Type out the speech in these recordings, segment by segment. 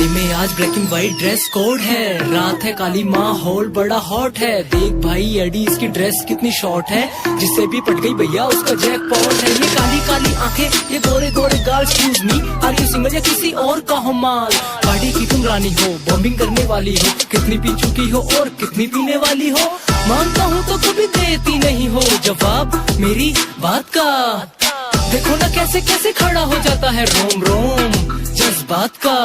Party में आज black and white dress code है, रात है काली माहौल बड़ा हॉट है। देख भाई एडी इसकी ड्रेस कितनी शॉर्ट है, जिससे भी पट गई भैया उसका जैकपॉट है। ये काली काली आंखें, ये गोरे गोरे गाल, excuse me are you single या किसी और का हो माल। पार्टी की तुम रानी हो, बॉम्बिंग करने वाली हो, कितनी पी चुकी हो और कितनी पीने वाली हो। मानता हूँ तो कभी देती नहीं हो जवाब मेरी बात का। देखो ना कैसे कैसे खड़ा हो जाता है रोम रोम जज्बात का।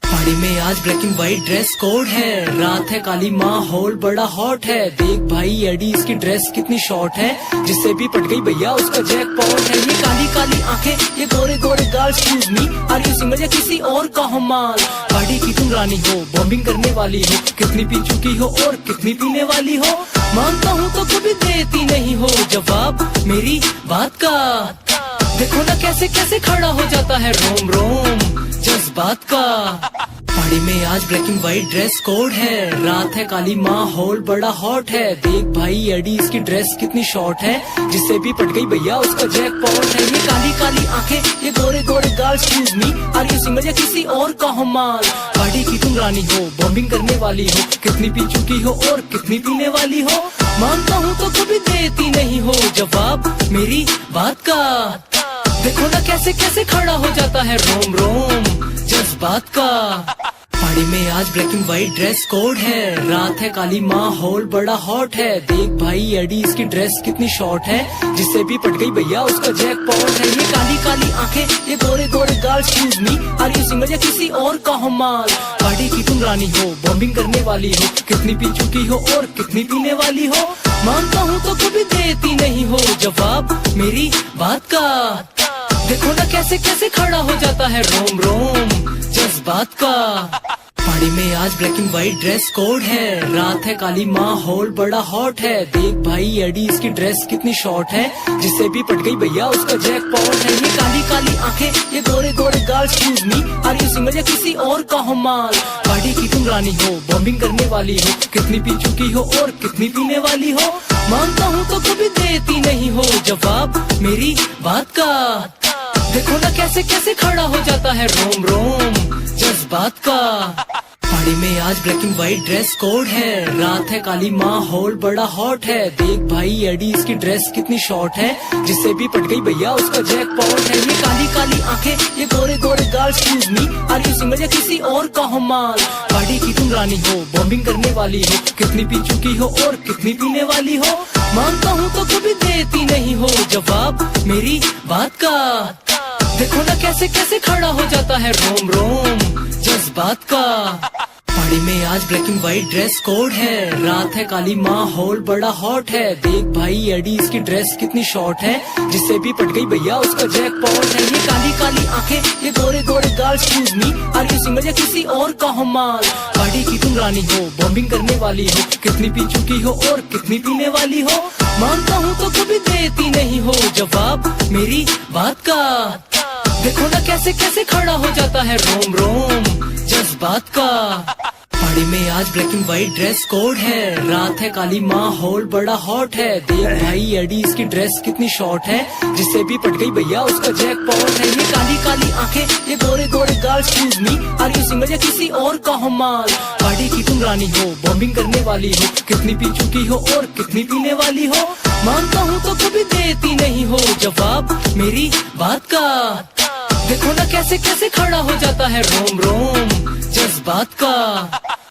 पार्टी में आज black and white dress code है, रात है काली माहौल बड़ा हॉट है। देख भाई एडी इसकी ड्रेस कितनी शॉर्ट है, जिससे भी पट गई भैया उसका जैकपॉट है। ये काली काली आंखें, ये गोरे गोरे गाल, excuse me are you single या किसी और का हो माल। पार्टी की तुम रानी हो, बॉम्बिंग करने वाली हो, कितनी पी चुकी हो और कितनी पीने वाली हो। मानता हूँ तो कभी देती नहीं हो जवाब मेरी बात का। देखो ना कैसे कैसे खड़ा हो जाता है रोम रोम जज्बात का। पार्टी में आज black and white dress code है, रात है काली माहौल बड़ा हॉट है। देख भाई एडी इसकी ड्रेस कितनी शॉर्ट है, जिससे भी पट गई भैया उसका जैकपॉट है। ये काली काली आंखें, ये गोरे गोरे गाल, excuse me are you single या किसी और का हो माल। पार्टी की तुम रानी हो, बॉम्बिंग करने वाली हो, कितनी पी चुकी हो और कितनी पीने वाली हो। मानता हूँ तो कभी देती नहीं हो जवाब मेरी बात का। देखो ना कैसे कैसे खड़ा हो जाता है रोम रोम जज्बात का। पार्टी में आज black and white dress code है, रात है काली माहौल बड़ा हॉट है। देख भाई एडी इसकी ड्रेस कितनी शॉर्ट है, जिससे भी पट गई भैया उसका जैकपॉट है। ये काली काली आंखें, ये गोरे गोरे गाल, excuse me are you single या किसी और का हो माल। पार्टी की तुम रानी हो, बॉम्बिंग करने वाली हो, कितनी पी चुकी हो और कितनी पीने वाली हो। मानता हूँ तो कभी देती नहीं हो जवाब मेरी बात का। देखो ना कैसे कैसे खड़ा हो जाता है रोम रोम जज्बात का। पार्टी में आज black and white dress code है, रात है काली माहौल बड़ा हॉट है। देख भाई एडी इसकी ड्रेस कितनी शॉर्ट है, जिससे भी पट गई भैया उसका जैकपॉट है। ये काली काली आंखें, ये गोरे गोरे गाल, excuse me are you single या किसी और का हो माल। पार्टी की तुम रानी हो, बॉम्बिंग करने वाली हो, कितनी पी चुकी हो और कितनी पीने वाली हो। मानता हूँ तो कभी देती नहीं हो जवाब मेरी बात का। देखो ना कैसे कैसे खड़ा हो जाता है रोम रोम जज्बात का। पार्टी में आज black and white dress code है, रात है काली माहौल बड़ा हॉट है। देख भाई एडी इसकी ड्रेस कितनी शॉर्ट है, जिससे भी पट गई भैया उसका जैकपॉट है। ये काली काली आंखें, ये गोरे गोरे गाल, excuse me are you single या किसी और का हो माल। पार्टी की तुम रानी हो, बॉम्बिंग करने वाली हो, कितनी पी चुकी हो और कितनी पीने वाली हो। मानता हूँ तो कभी देती नहीं हो जवाब मेरी बात का। देखो ना कैसे कैसे खड़ा हो जाता है रोम रोम जज्बात का। पार्टी में आज black and white dress code है, रात है काली माहौल बड़ा हॉट है। देख भाई एडी इसकी ड्रेस कितनी शॉर्ट है, जिससे भी पट गई भैया उसका जैकपॉट है। ये काली काली आंखें, ये गोरे गोरे गाल, excuse me are you single या किसी और का हो माल। पार्टी की तुम रानी हो, बॉम्बिंग करने वाली हो, कितनी पी चुकी हो और कितनी पीने वाली हो। मानता हूँ तो कभी देती नहीं हो जवाब मेरी बात का। देखो ना कैसे कैसे खड़ा हो जाता है रोम रोम जज्बात का। पार्टी में आज black and white dress code है, रात है काली माहौल बड़ा हॉट है। देख भाई एडी इसकी ड्रेस कितनी शॉर्ट है, जिससे भी पट गई भैया उसका जैकपॉट है। ये काली काली आंखें, ये गोरे गोरे गाल, excuse me are you single या किसी और का हो माल। पार्टी की तुम रानी हो, बॉम्बिंग करने वाली हो, कितनी पी चुकी हो और कितनी पीने वाली हो। मानता हूँ तो कभी देती नहीं हो जवाब मेरी बात का। देखो ना कैसे कैसे खड़ा हो जाता है रोम रोम जज्बात का।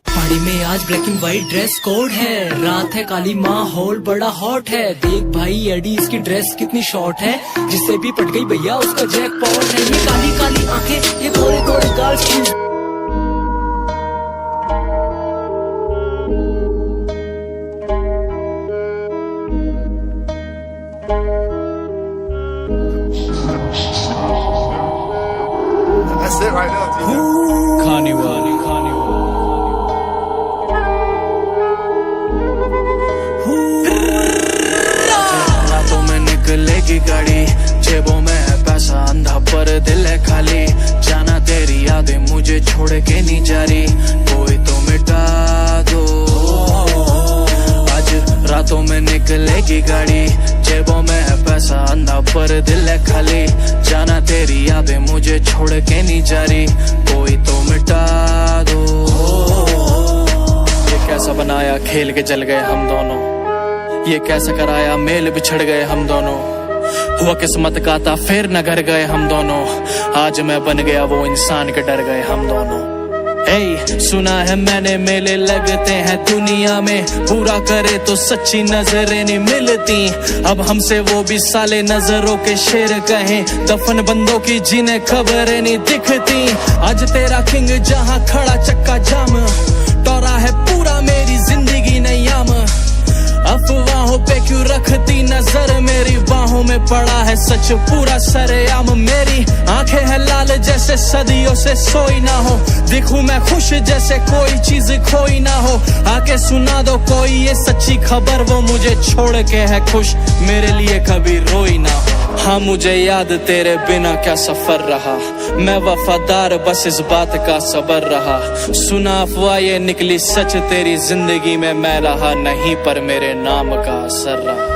पार्टी में आज black and white dress code है, रात है काली माहौल बड़ा हॉट है। देख भाई एडी इसकी ड्रेस कितनी शॉर्ट है, जिससे भी पट गई भैया उसका जैकपॉट है। ये काली काली आंखें, ये गोरे गोरे गाल, excuse That's it right now, T. Carnival. रातों में निकलेगी गाड़ी, जेबों में है पैसा, अंधा पर दिल है खाली। जाना तेरी यादें मुझे छोड़ के नहीं जा रही, कोई तो मिटा दो। आज रातों में निकलेगी गाड़ी, जेबों में है पैसा, अंधा पर दिल है खाली। जाना तेरी यादें मुझे छोड़ के नहीं जा रही, कोई तो मिटा खेल के जल गए हम दोनों, ये कैसे कराया मेल बिछड़ गए हम दोनों, हुआ किस्मत का था फिर न घर गए हम दोनों, आज मैं बन गया वो इंसान के डर गए हम दोनों। सुना है मैंने मेले लगते हैं दुनिया में, पूरा करे तो सच्ची नजरें नहीं मिलती, अब हमसे वो भी साले नजरों के शेर कहें, दफन बंदों की जिन्हें खबरें नहीं दिखती। आज तेरा किंग जहां खड़ा चक्का जाम, टोरा है पूरा मेरी जिंदगी नयाम, अफवाहों पे क्यों रखती नजर, मेरी बाहों में पड़ा है सच पूरा सरेआम, मेरी आंखें हैं लाल जैसे सदियों से सोई ना हो, दिखूं मैं खुश जैसे कोई चीज खोई ना हो, आके सुना दो कोई ये सच्ची खबर, वो मुझे छोड़ के है खुश मेरे लिए कभी रोई ना हो। हाँ मुझे याद तेरे बिना क्या सफर रहा, मैं वफादार बस इस बात का सबर रहा, सुना अफवाह ये निकली सच तेरी जिंदगी में मैं रहा नहीं, पर मेरे नाम का असर रहा।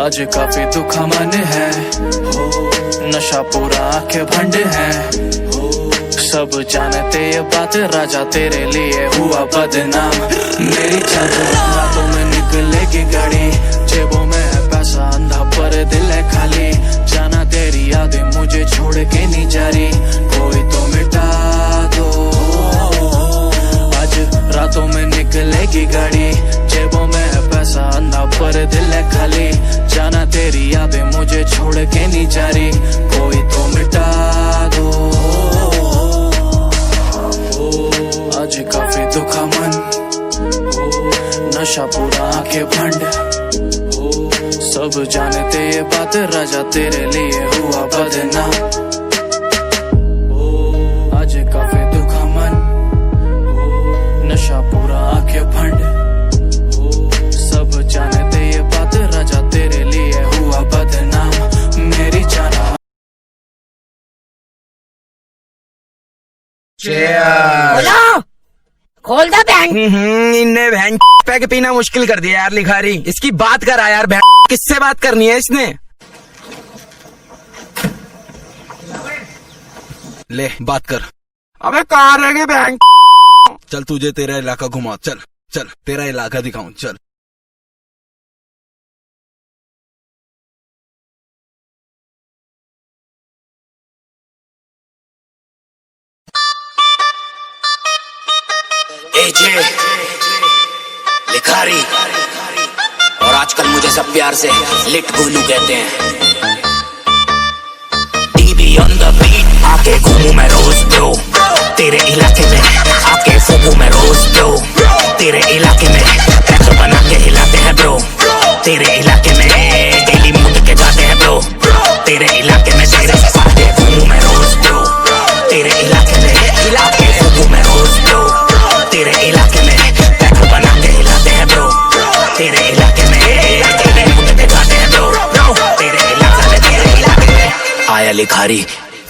आज काफी दुखा मन है, नशा पूरा आंखें भंड है, सब जानते ये बात राजा तेरे लिए हुआ बदनाम, मेरी रातों में निकलेगी गाड़ी, जेबों में है पैसा अंधा पर दिल है खाली, जाना तेरी यादें मुझे छोड़ के नहीं जा रही, कोई तो मिटा दो। आज रातों में निकलेगी गाड़ी, जेबों में है पैसा अंधा पर दिल है खाली, जाना तेरी यादें मुझे छोड़ के नहीं जा रही, कोई तो मिटा दो। आज काफी दुखा मन, नशा पूरा आंखें भंड, सब जानते ये बात राजा तेरे लिए हुआ बदनाम। आज काफी दुखा मन, नशा पूरा आंखें भंड, सब जानते ये बात राजा तेरे लिए हुआ बदनाम, मेरी जाना। खोल दो बैंक। इन्हें बहन पैक पीना मुश्किल कर दिया यार लिखारी, इसकी बात करा यार बहन, किससे बात करनी है इसने, ले बात कर। अबे कहाँ रह गए बहन, चल तुझे तेरा इलाका घुमा, चल चल तेरा इलाका दिखाऊं चल। एजे लिखारी, और आजकल मुझे सब प्यार से लिट गोलू कहते हैं। टीवी ऑन द बीट आके घूमू मैं रोज ब्रो, तेरे इलाके में आके फूकू मैं रोज ब्रो, तेरे इलाके में पैक बना के हिलाते हैं ब्रो, तेरे इलाके में डेली मुड़ के जाते हैं ब्रो, तेरे इलाके में तेरे आके घूमू मैं रोज ब्रो, तेरे इलाके में आके फूकू मैं रोज ब्रो, तेरे इलाके में पैक बना के हिलाते हैं ब्रो, तेरे इलाके में तेरे मुंह पे जाते हैं ब्रो, तेरे इलाके में आया लिखारी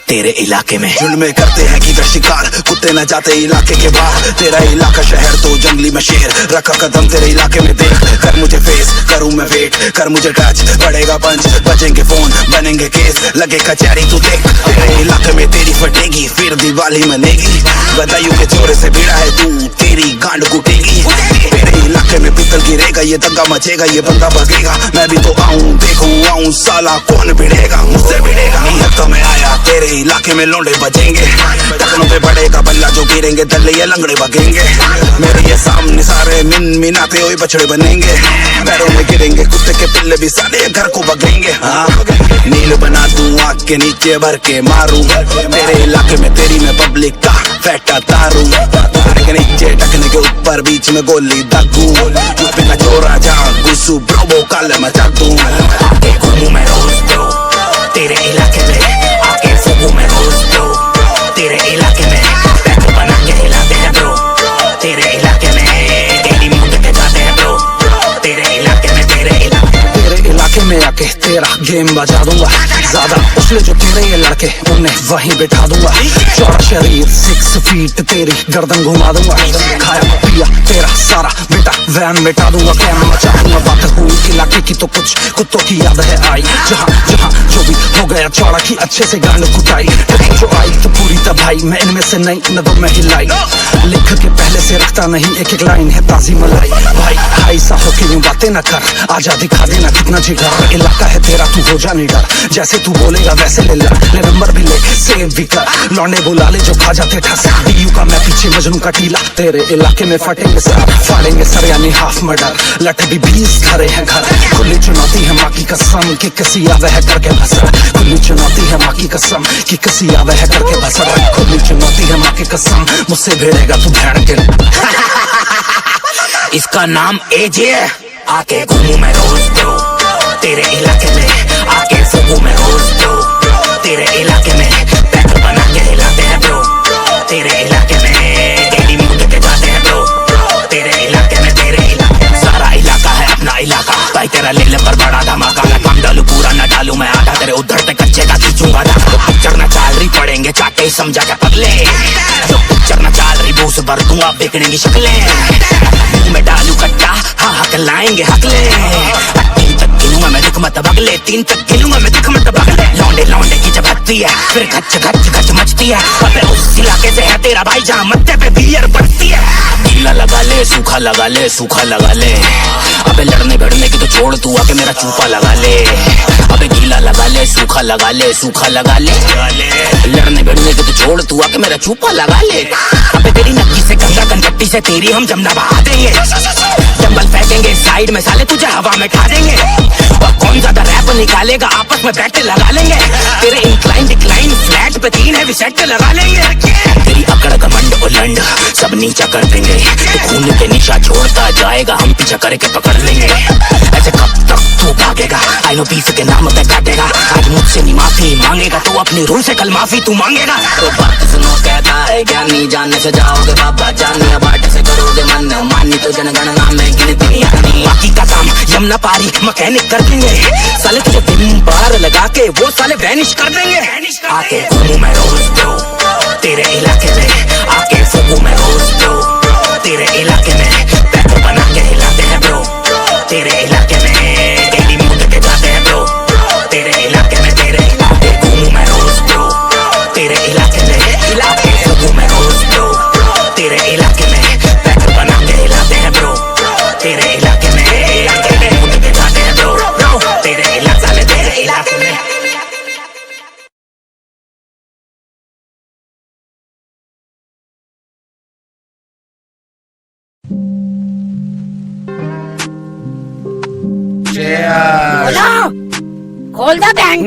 तेरे इलाके में। जुल्म करते हैं की शिकार, कुत्ते न जाते इलाके के बाहर, तेरा इलाका शहर तो जंगली में शेर, रखा कदम तेरे इलाके में देख, कर मुझे फेस करूं मैं वेट, कर मुझे टच पड़ेगा पंच, बजेंगे फोन बनेंगे केस, लगे कचहरी तू देख, तेरे इलाके में तेरी फटेगी फिर दिवाली मनेगी, बदायूं के चोरे से भिड़ा है तू तेरी गांड कुटेगी, तेरे इलाके में पिस्तल गिरेगा ये दंगा मचेगा ये बंदा भगेगा, मैं भी तो आऊं देखूं आऊं साला कौन भिड़ेगा मुझसे भिड़ेगा, नियत में आया तेरे इलाके में लौंडे बजेंगे, टकनों पे बढ़ेगा बल्ला जो गिरेंगे दल्ले ये लंगड़े भगेंगे, मेरे ये सामने सारे मिन मिनाते हुए बछड़े बनेंगे, पैरों में गिरेंगे कुत्ते के पिल्ले भी सारे घर को भगेंगे, नील बना दूं आँख के नीचे भर के मारूं, तेरे इलाके में तेरी मैं पब्लिक का फैटा तारू, टकने के नीचे टकने के ऊपर बीच में गोली दागू, यूपी का चोरा जा गुस्सू ब्रो काले मचा दूं, आके घूमू मैं रोज ब्रो, तेरे इलाके में आके फूकू मैं रोज ब्रो, तेरे इलाके में पैक बना के हिलाते हैं ब्रो, तेरे इलाके में डेली मुड़ के जाते हैं ब्रो, तेरे इलाके में तेरे इलाके में आके तेरा गेम बजा दूंगा, ज्यादा उछले जो तेरे ये लड़के उन्हें वहीं बैठा दूंगा, चौड़ा शरीर 6 फीट तेरी गर्दन घुमा दूंगा, खाया पिया तेरा सारा बेटा वैन मिटा दूंगा कैम मचाऊंगा बात हुई इलाके की तो कुछ कुत्तों की याद है आई जहाँ जहाँ जो भी हो गया चौड़ा की अच्छे से गांड कुटाई जो आई तो पूरी तबाही मैं इनमें से नहीं न दो मैं हिलाई लिख के पहले से रखता नहीं एक एक लाइन है ताजी मलाई भाई हाई सा होके यूं बातें न कर आजा दिखा देना कितना जिगर इलाका है तेरा तू हो जा नहीं डर जैसे तू बोलेगा वैसे ले नंबर भी ले सेव भी कर लौंडे बुला ले जो खा जाते ठस डीयू का मैं पीछे मजनू का टीला तेरे इलाके में फटेंगे सर फाड़ेंगे सर यानी हाफ मर्डर लट भी 20 घरे हैं घर खुली चुनौती है माँ की कसम कि किसी आवे है करके बसर खुली चुनौती है माँ की कसम कि किसी आवे है करके बसर खुली चुनौती है माँ की कसम मुझसे भिड़ेगा तू भैन के इसका नाम एजे आके घूमू मैं रोज ब्रो तेरे इलाके में आके फूकू मैं रोज ब्रो तेरे इलाके में पैक बना के हिलाते हैं ब्रो तेरे इलाके में डेली मूड पे जाते हैं ब्रो तेरे इलाके में तेरे इलाके में सारा इलाका है अपना इलाका भाई तेरा ले पर बड़ा धमाका मैं काम डालू पूरा न डालू मैं आटा तेरे उधर पे कच्चे का खींचूंगा पिक्चर न चाल रही पड़ेंगे चाटे समझा के पगले जो पिक्चर न चाल रही बूस भर दूंगा बिकने की शक्लें मुंह में डालू कट्टा हाँ हक लाएंगे हकले 3 तक गिनूंगा मैं दिख मत बगले 3 तक गिनूंगा मैं दिख मत बगले लौंडे लौंडे की जब हत्ती है फिर गच गच गच मचती है अबे उस इलाके से है तेरा भाई जहाँ मत्थे पे बियर बढ़ती है गीला लगा ले सूखा लगा ले सूखा लगा ले अबे लड़ने भिड़ने की तो छोड़ तू आके मेरा चूपा लगा ले अबे गीला लगा ले सूखा लगा ले सूखा लगा ले लड़ने भिड़ने की तो छोड़ तू आके मेरा चूपा लगा ले अबे तेरी नक्की से गंगा कनकट्टी से तेरी हम जमना बहा देंगे डंबल फेंकेंगे साइड में साले तुझे हवा में खा देंगे और कौन ज्यादा रैप निकालेगा आपस में बैट लगा लेंगे तेरे इंक्लाइन डिक्लाइन फ्लैट पे 3 हैवी सेट लगा लेंगे तेरी अकड़ घमंड उलंड सब नीचा कर देंगे तो खून के निशा छोड़ता जाएगा हम पीछा करके पकड़ लेंगे ऐसे कब तक तू भागेगा आई नो बीफ के नाम पे काटेगा आज मुझसे नहीं माफी मांगेगा तो अपनी रूह से कल माफी तू मांगेगा तो बात सुनो कहता है ज्ञानी जानने से जाओगे बाबा जानिए बाट से करोगे मन मानी तो जनगणना में गिनती आनी बाकी का काम यमुना पारी मैकेनिक कर देंगे साले तुझे दिन बार लगा के वो साले वैनिश कर देंगे आके घूमू मैं रोज ब्रो तेरे इलाके में आके फूकू मैं रोज ब्रो तेरे इलाके में पैक बना के हिलाते हैं ब्रो तेरे इलाके में डेली मूड पे जाते हैं ब्रो तेरे इलाके में तेरे आके घूमू मैं रोज ब्रो तेरे इलाके में इलाके फूकू मैं रोज ब्रो तेरे इलाके में पैक बना के हिलाते हैं ब्रो तेरे इलाके में डेली मूड पे जाते हैं ब्रो तेरे इलाके में तेरे इलाके में खोल द बैंक।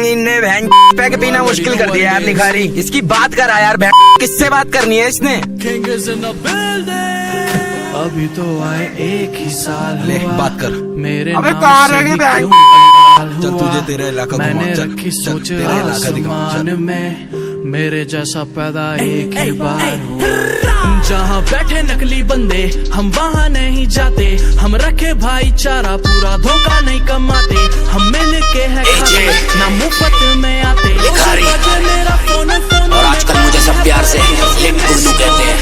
इनने बहन पैक पीना मुश्किल कर दिया यार निखारी इसकी बात करा यार बहन किससे बात करनी है इसने अभी तो आए एक ही साल ले बात कर मेरे अबे नाम कहाँ से रह गई भी बहन? क्यों चल तुझे तेरा इलाका मैंने घुमाऊं, चल, रखी चल, सोच तेरा इलाका दिखाऊं, आसमान चल। में मेरे जैसा पैदा एक ही बार हो जहाँ बैठे नकली बंदे हम वहाँ नहीं जाते हम रखे भाईचारा पूरा धोखा नहीं कमाते हम मिल के है खाते ना मुफ्त में आते भिखारी। मेरा फोन और आजकल मुझे सब प्यार से लिप गुल्लू कहते हैं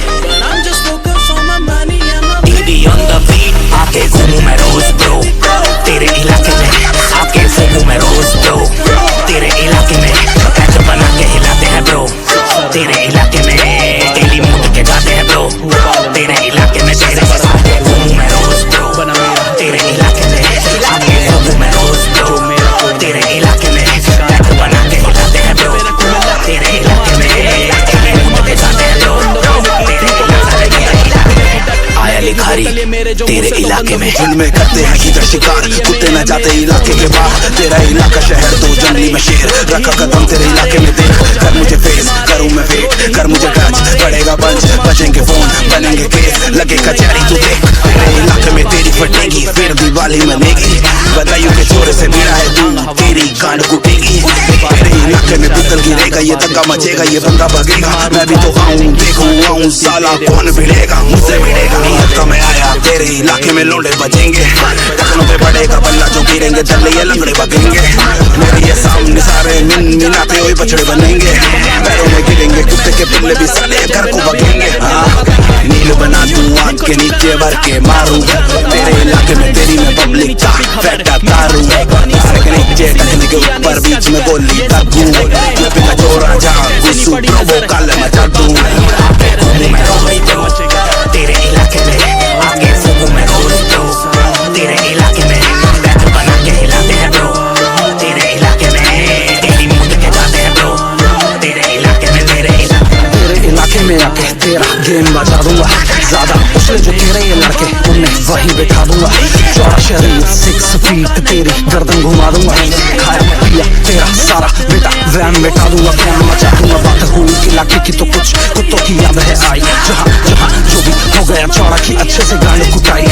टीवी ऑन द बीट आके घूमू मैं रोज ब्रो तेरे इलाके में आके फूकू मैं रोज ब्रो तेरे इलाके में पैक बना के हिलाते हैं ब्रो तेरे इलाके में डेली मूड के जाते हैं ब्रो तेरे इलाके में तेरे आके घूमू मैं रोज ब्रो तेरे इलाके में आके फूकू मैं रोज ब्रो तेरे इलाके में पैक बना के हिलाते हैं ब्रो तेरे इलाके में डेली मूड के जाते हैं ब्रो तेरे इलाके में आया लिखारी तेरे इलाके में में करते हैं इधर शिकार कुत्ते न जाते इलाके के बाहर तेरा इलाका शहर तो जंगली में शेर रखा कदम तेरे इलाके में देख कर मुझे फेस करूँ मैं वेट कर मुझे टच पड़ेगा पंच बजेंगे फोन बनेंगे केस लगे कचहरी तू देख तेरे इलाके में तेरी फटेगी फिर दिवाली मनेगी बताइयो के चोरे से भिड़ा है तू तेरी कांड कुटेगी तेरे इलाके में पितल गिरेगा ये दंगा मचेगा ये बंदा भगेगा मैं भी तो आऊँ देखूँ आऊँ साला कौन भिड़ेगा मुझसे भिड़ेगा नीयत का मैं आया तेरे इलाके में लोंडे बजेंगे टखनों पे पड़ेगा बल्ला जो गिरेंगे चले ये लंगड़े बगेंगे मेरे ये सामने सारे मिनाते हुए बछड़े बनेंगे पैरों में गिरेंगे कुत्ते के पिल्ले भी साले घर को बगेंगे नील बना दूं, आंख के नीचे भर के मारूं, तेरे इलाके में तेरी मैं पब्लिक का फेंटा तारू, सर के नीचे टकने के ऊपर बीच में गोली दागू, लपे का चोरा जहां गुस्सू प्रोवो काल मचा दूं। आके घूमूं मैं रोज ब्रो, तेरे इलाके में आके फूकूं मैं रोज ब्रो, तेरे इलाके में बैठ बना के हिलाते हैं ब्रो, तेरे इलाके में तेरी मूड के जाते हैं ब्रो, तेरे इलाके में तेरे इलाके में आके तेरा गेम बजा दूंगा, ज्यादा उछले जो तेरे ये लड़के उन्हें वहीं बैठा दूंगा, चौड़ा शरीर 6 फीट तेरी गर्दन घुमा दूंगा, खाया पिया तेरा सारा बेटा वैन बैठा दूंगा, वैन मचा दूंगा। बात हुई इलाके की तो कुछ कुत्तों की याद है आई, जहाँ जहाँ जो भी हो गया चौड़ा की अच्छे से गाने कुटाई,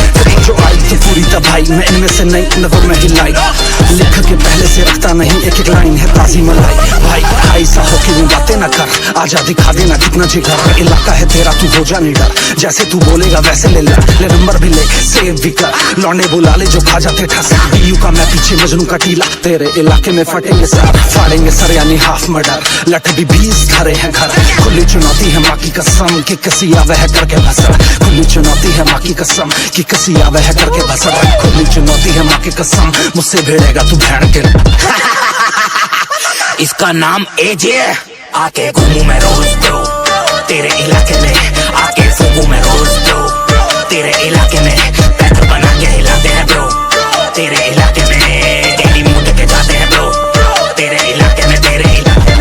जो आई तो पूरी तबाही मैं इनमें से नई नजर में हिलाई, लिख के पहले से रखता नहीं एक एक लाइन है ताजी मलाई, भाई भाई सा होके वो बातें ना कर, आजा दिखा देना कितना जिगर, इलाका है तेरा तू हो जा निडर, जैसे तू बोलेगा वैसे ले नंबर भी ले सेव भी कर, लौंडे बुला ले जो खा जाते ठस, बीयू का मैं पीछे मजनू का टीला, तेरे इलाके में फटेंगे सर फाड़ेंगे सर यानी हाफ मर्डर, लठ भी 20 घरे हैं घर, खुली चुनौती है माँ की कसम कि कसी आवे है करके बसर, खुली चुनौती है माँ की कसम कि कसी आवे है करके बसर, खुली चुनौती है माँ की कसम मुझसे भिड़ेगा तू भैन के। इसका नाम एजे, आके घूमूं मैं रोज ब्रो, तेरे इलाके में आके फूकूं मैं रोज ब्रो, तेरे इलाके में बैठ बना के हिलाते हैं ब्रो, तेरे इलाके में तेरी मूड के जाते हैं ब्रो, तेरे इलाके में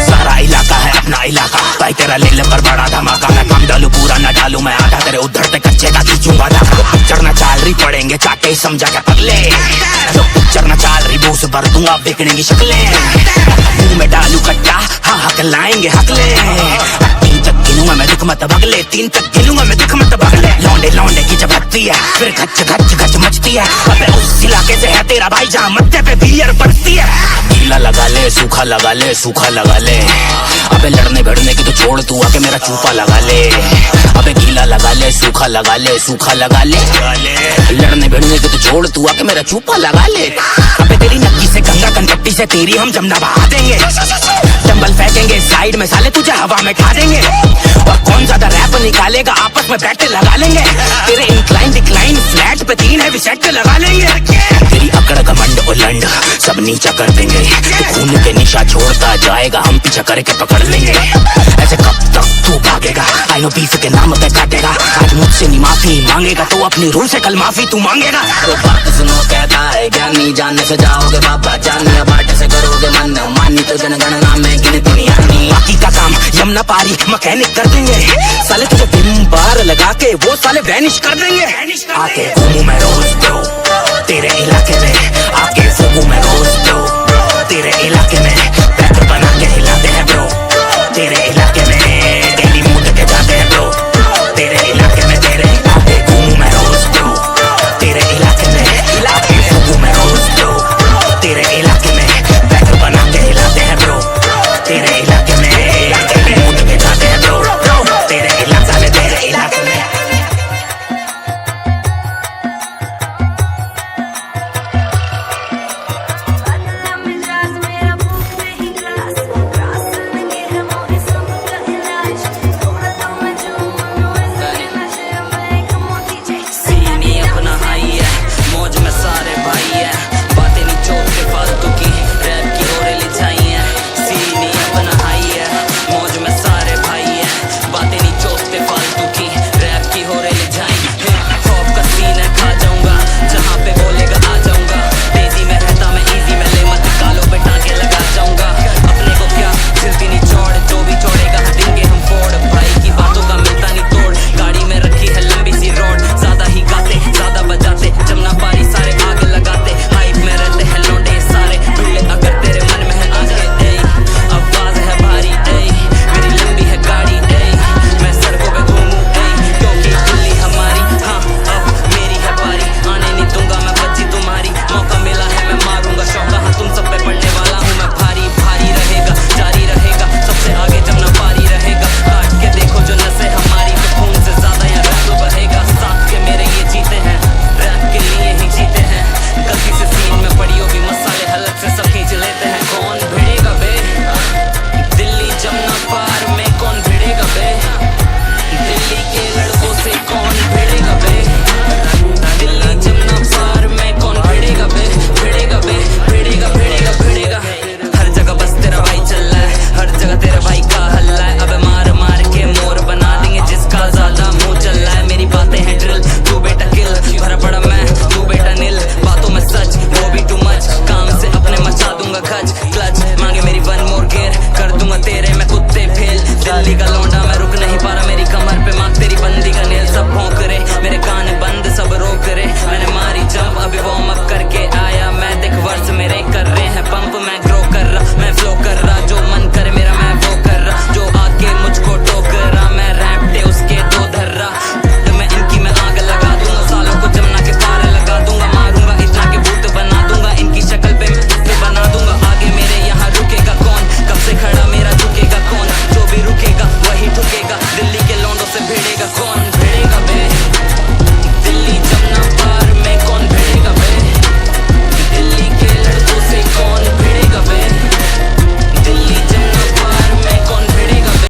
सारा इलाका है अपना इलाका, भाई तेरा ले पर बड़ा धमाका, मैं काम डालू पूरा ना डालू मैं आधा, तेरे उधरते कच्चे का खींचूंगा धागा, पिक्चर ना चाल रही पड़ेंगे चाटे समझा क्या पगले, जो पिक्चर ना चाल रही बूस भर दूंगा बिकने की शक्लें, मुंह में डालू कट्टा हाँ हक लाएंगे हकले, 3 तक गिनूंगा मैं दुख मत भगले, 3 तक गिनूंगा मैं दुख मत भगले, लौंडे लौंडे की जब हटती है फिर गच गच गच मचती है, अबे उस इलाके से है तेरा भाई जहाँ मत्थे पे बियर पड़ती है, गीला लगा ले सूखा लगा ले सूखा लगा ले, अबे लड़ने भिड़ने की तो छोड़ तू आके मेरा चूपा लगा ले, अबे गीला लगा ले सूखा लगा ले सूखा लगा ले, लड़ने भिड़ने की तो छोड़ तू आके मेरा चूपा लगा ले, अबे तेरी नक्की से गंगा कनपट्टी से तेरी हम जमना बहा देंगे, डंबल फेंकेंगे साइड में साले तुझे हवा में खा देंगे, और कौन ज्यादा रैप निकालेगा आपस में बैठे लगा लेंगे, तेरे इंक्लाइन डिक्लाइन फ्लैट पे 3 है विसेट लगा लेंगे, तेरी अकड़ घमंड उलंड सब नीचा कर देंगे, तो खून के निशा छोड़ता जाएगा हम पीछा करके पकड़ लेंगे, ऐसे कब तक तू भागेगा, आई नो बीफ के नाम पे काटेगा, आज मुझसे नहीं माफी मांगेगा तो अपनी रूह से कल माफी तू मांगेगा, तो बात सुनो कहता है ज्ञानी, जानने से जाओगे बाबा जानिए, बाटे से करोगे मन मानी तो जनगणना में गिनती नहीं आनी, बाकी का काम यमुना पारी मैकेनिक कर देंगे, साले तुझे बिम बार लगा के वो साले वैनिश कर देंगे, आके घूमूं मैं रोज ब्रो, तेरे इलाके में आके फूकूं मैं रोज ब्रो, तेरे इलाके में बैठ बना के हिलाते हैं ब्रो, तेरे इलाके में तेरी मूड के जाते हैं ब्रो, तेरे इलाके में तेरे आके घूमूं मैं रोज ब्रो, तेरे इलाके में आके फूकूं मैं रोज ब्रो, तेरे इलाके में बैठ बना के हिलाते हैं ब्रो, तेरे इलाके में तेरी मूड के जाते हैं ब्रो, तेरे इलाके में तेरे इलाके में para